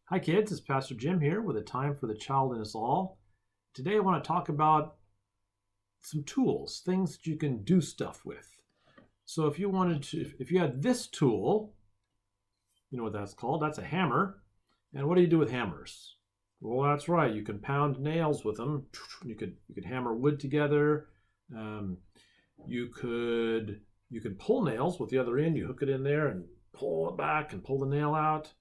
Hi kids, it's Pastor Jim here with a time for the child in us all. Today I want to talk about some tools, things that you can do stuff with. So if you had this tool, you know what that's called? That's a hammer. And what do you do with hammers? Well, that's right. You can pound nails with them. You could hammer wood together. You could pull nails with the other end. You hook it in there and pull it back and pull the nail out.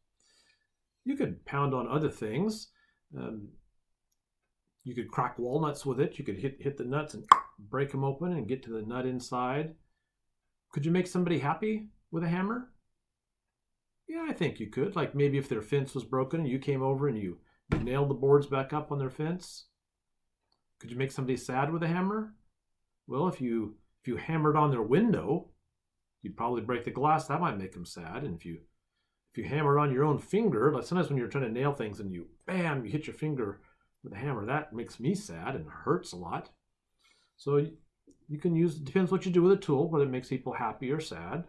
You could pound on other things. You could crack walnuts with it. You could hit the nuts and break them open and get to the nut inside. Could you make somebody happy with a hammer? Yeah, I think you could. Like maybe if their fence was broken and you came over and you nailed the boards back up on their fence. Could you make somebody sad with a hammer? Well, if you hammered on their window, you'd probably break the glass. That might make them sad. And if you hammer on your own finger, like sometimes when you're trying to nail things and you hit your finger with a hammer, that makes me sad and hurts a lot. So you can use, it depends what you do with a tool, whether it makes people happy or sad.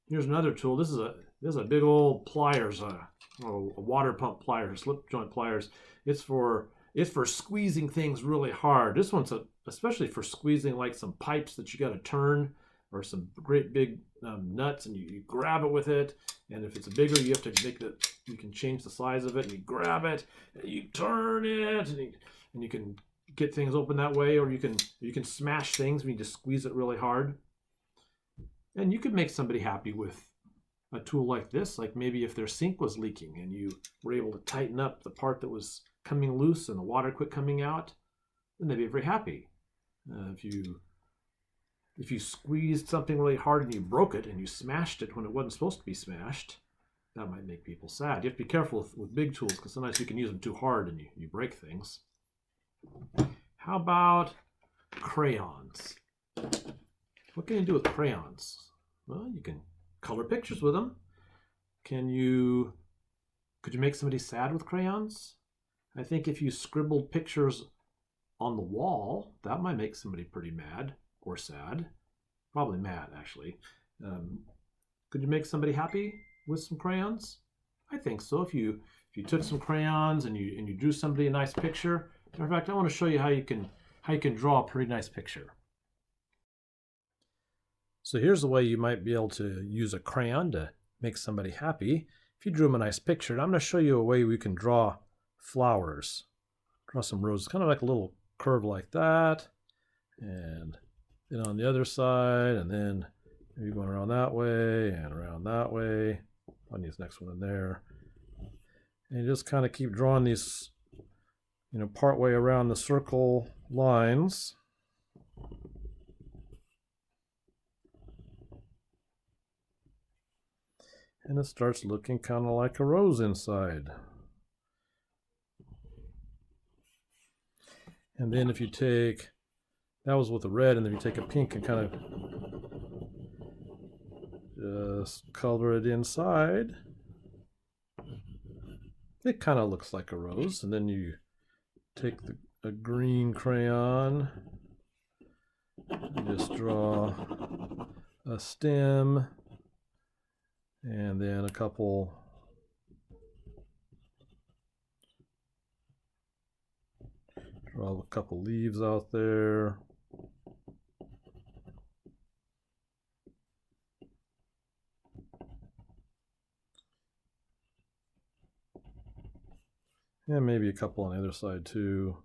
Here's another tool. This is a big old pliers, a water pump pliers, slip joint pliers. It's for squeezing things really hard. This one's especially for squeezing like some pipes that you got to turn, or some great big nuts, and you grab it with it. And if it's bigger, you have to you can change the size of it, and you grab it, and you turn it, and you can get things open that way, or you can smash things when you just squeeze it really hard. And you could make somebody happy with a tool like this, like maybe if their sink was leaking and you were able to tighten up the part that was coming loose and the water quit coming out, then they'd be very happy. If you squeezed something really hard and you broke it and you smashed it when it wasn't supposed to be smashed, that might make people sad. You have to be careful with big tools because sometimes you can use them too hard and you break things. How about crayons? What can you do with crayons? Well, you can color pictures with them. Could you make somebody sad with crayons? I think if you scribbled pictures on the wall, that might make somebody pretty mad or sad. Probably mad, actually. Could you make somebody happy with some crayons? I think so. If you took some crayons and you drew somebody a nice picture. In fact, I want to show you how you can draw a pretty nice picture. So here's the way you might be able to use a crayon to make somebody happy. If you drew them a nice picture, and I'm going to show you a way we can draw flowers. Draw some roses, kind of like a little curve like that. And then on the other side, and then maybe going around that way and around that way. I'll need this next one in there. And you just kind of keep drawing these, part way around the circle lines. And it starts looking kind of like a rose inside. And then if you take, that was with the red, and then you take a pink and kind of just color it inside. It kind of looks like a rose. And then you take a green crayon and just draw a stem. And then a couple leaves out there. And maybe a couple on the other side too.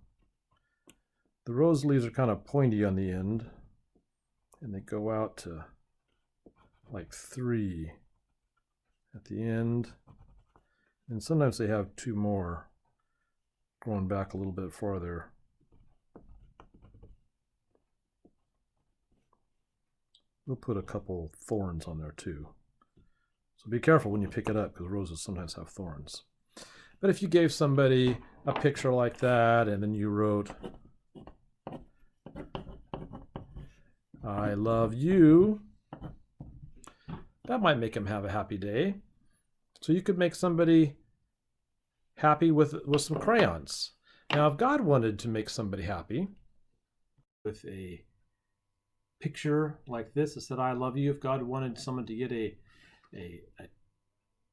The rose leaves are kind of pointy on the end, and they go out to like 3 at the end, and sometimes they have 2 more going back a little bit farther. We'll put a couple thorns on there too. So be careful when you pick it up, because roses sometimes have thorns. But if you gave somebody a picture like that and then you wrote, "I love you," that might make them have a happy day. So you could make somebody happy with some crayons. Now, if God wanted to make somebody happy with a picture like this that said, "I love you," if God wanted someone to get a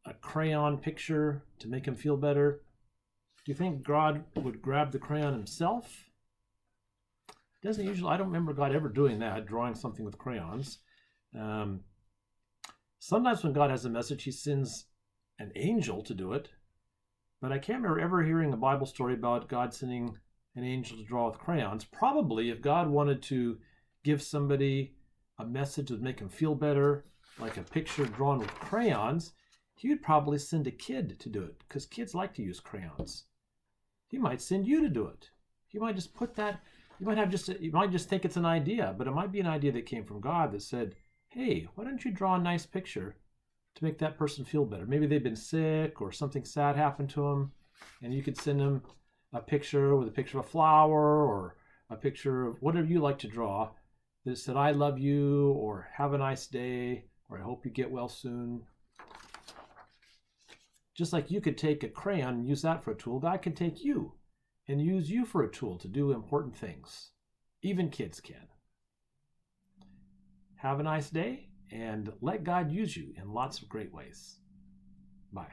a crayon picture to make him feel better, do you think God would grab the crayon himself? Doesn't usually. I don't remember God ever doing that, drawing something with crayons. Sometimes when God has a message, he sends an angel to do it. But I can't remember ever hearing a Bible story about God sending an angel to draw with crayons. Probably if God wanted to give somebody a message that would make them feel better, like a picture drawn with crayons, he would probably send a kid to do it, because kids like to use crayons. He might send you to do it. He might just put that, you might just think it's an idea, but it might be an idea that came from God that said, hey, why don't you draw a nice picture to make that person feel better? Maybe they've been sick or something sad happened to them, and you could send them a picture with a picture of a flower or a picture of whatever you like to draw that said, I love you, or have a nice day, or I hope you get well soon. Just like you could take a crayon and use that for a tool, God can take you and use you for a tool to do important things. Even kids can. Have a nice day, and let God use you in lots of great ways. Bye.